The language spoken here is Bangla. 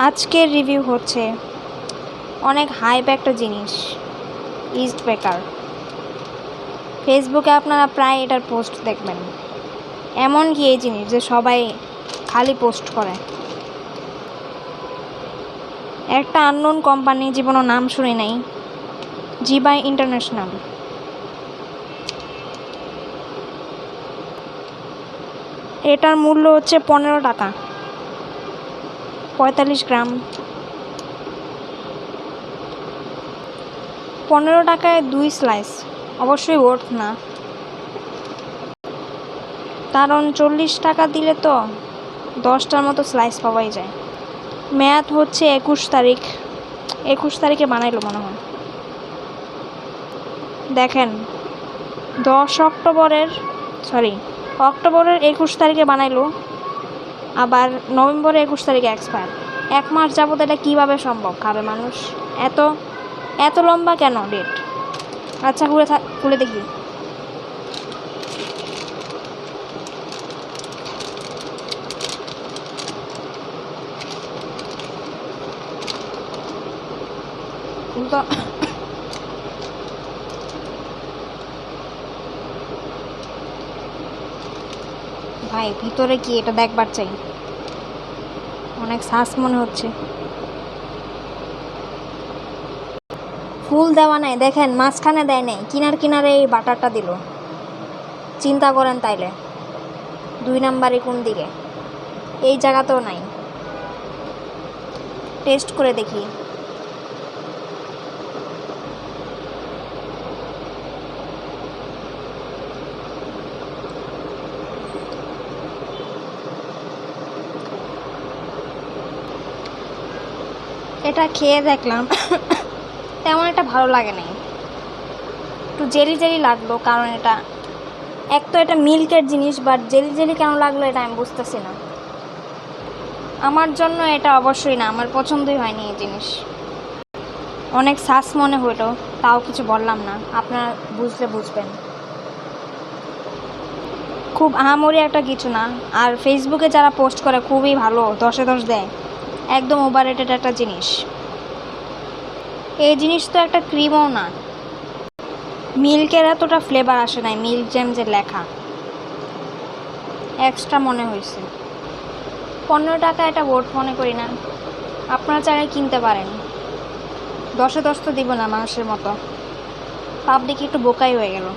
আজকের রিভিউ হচ্ছে অনেক হাইপ একটা জিনিস, ইস্ট বেকার। ফেসবুকে আপনারা প্রায় এটার পোস্ট দেখবেন। এমন কি এই জিনিস যে সবাই খালি পোস্ট করে। একটা আননোন কোম্পানি, জীবনও নাম শুনি নাই, জিবাই ইন্টারন্যাশনাল। এটার মূল্য হচ্ছে 15 টাকা, 45 গ্রাম। 15 টাকায় 2 স্লাইস, অবশ্যই ওর্থ না, কারণ 40 টাকা দিলে তো 10টার মতো স্লাইস পাওয়াই যায়। মেয়াদ হচ্ছে 21 তারিখ, 21 তারিখে বানাইলো মনে হয়। দেখেন, অক্টোবরের 21 তারিখে বানাইলো, আবার নভেম্বরের 21 তারিখে এক্সপায়ার। 1 মাস যাবত এটা কীভাবে সম্ভব? খাবে মানুষ? এত লম্বা কেন ডেট? আচ্ছা, খুলে দেখি। তো ভাই, ভিতরে কি এটা দেখবার চাই, অনেক শ্বাস মনে হচ্ছে। ফুল দেওয়া নাই, দেখেন মাঝখানে দেয় নাই, কিনারে এই বাটারটা দিল। চিন্তা করেন তাইলে 2 নাম্বারে কোন দিকে? এই জায়গাতেও নাই। টেস্ট করে দেখি। এটা খেয়ে দেখলাম, তেমন একটা ভালো লাগে নাই, একটু জেলি লাগলো। কারণ এটা এটা মিল্কের জিনিস, বাট জেলি কেন লাগলো এটা আমি বুঝতেছি না। আমার জন্য এটা অবশ্যই না, আমার পছন্দই হয়নি এই জিনিস। অনেক শ্বাস মনে হলো, তাও কিছু বললাম না, আপনারা বুঝলে বুঝবেন। খুব আহামরি একটা কিছু না। আর ফেসবুকে যারা পোস্ট করে খুবই ভালো, 10-এ 10 দেয়। একদম ওভাররেটেড একটা জিনিস। এই জিনিস তো একটা ক্রিমও না, মিল্কের এতটা ফ্লেভার আসে নাই। মিল্ক জ্যাম যে লেখা, এক্সট্রা মনে হয়েছে। 15 টাকা এটা ওর্থ মনে করি না। আপনারা চাইলে কিনতে পারেন। 10-এ 10 তো দিব না মানুষের মতো। পাবলিক একটু বোকাই হয়ে গেল।